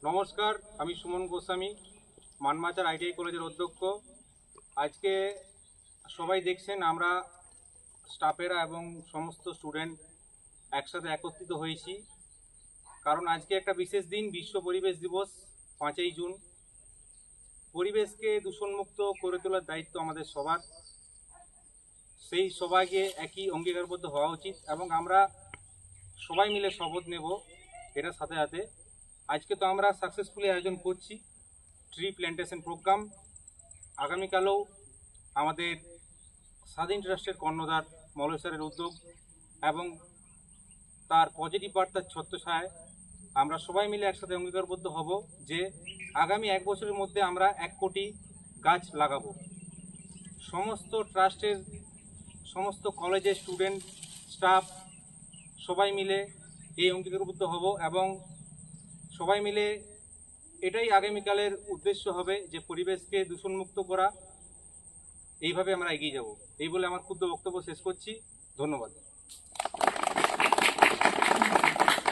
নমস্কার, আমি সুমন গোস্বামী, মানমাচার আইটিআই কলেজের অধ্যক্ষ। আজকে সবাই দেখছেন আমরা স্টাফেরা এবং সমস্ত স্টুডেন্ট একসাথে একত্রিত হয়েছি, কারণ আজকে একটা বিশেষ দিন, বিশ্ব পরিবেশ দিবস 5ই জুন। পরিবেশকে দূষণমুক্ত করে তোলার দায়িত্ব আমাদের সবার। সেই সবাইকে একই অঙ্গীকারবদ্ধ হওয়া উচিত এবং আমরা সবাই মিলে শপথ নেব এটার সাথে সাথে। আজকে তো আমরা সাকসেসফুলি আয়োজন করছি ট্রি প্ল্যান্টেশন প্রোগ্রাম। আগামীকালেও আমাদের স্বাধীন ট্রাস্টের কর্ণধার মলয় স্যারের উদ্যোগ এবং তার পজিটিভ বার্তার ছত্রছায়ায় আমরা সবাই মিলে একসাথে অঙ্গীকারবদ্ধ হব যে আগামী 1 বছরের মধ্যে আমরা 1 কোটি গাছ লাগাবো। সমস্ত ট্রাস্টের, সমস্ত কলেজের স্টুডেন্ট, স্টাফ সবাই মিলে এই অঙ্গীকারবদ্ধ হব এবং সবাই মিলে এটাই আগামীকালের উদ্দেশ্য হবে যে পরিবেশকে দূষণমুক্ত করা। এইভাবে আমরা এগিয়ে যাব। এই বলে আমার ক্ষুদ্র বক্তব্য শেষ করছি। ধন্যবাদ।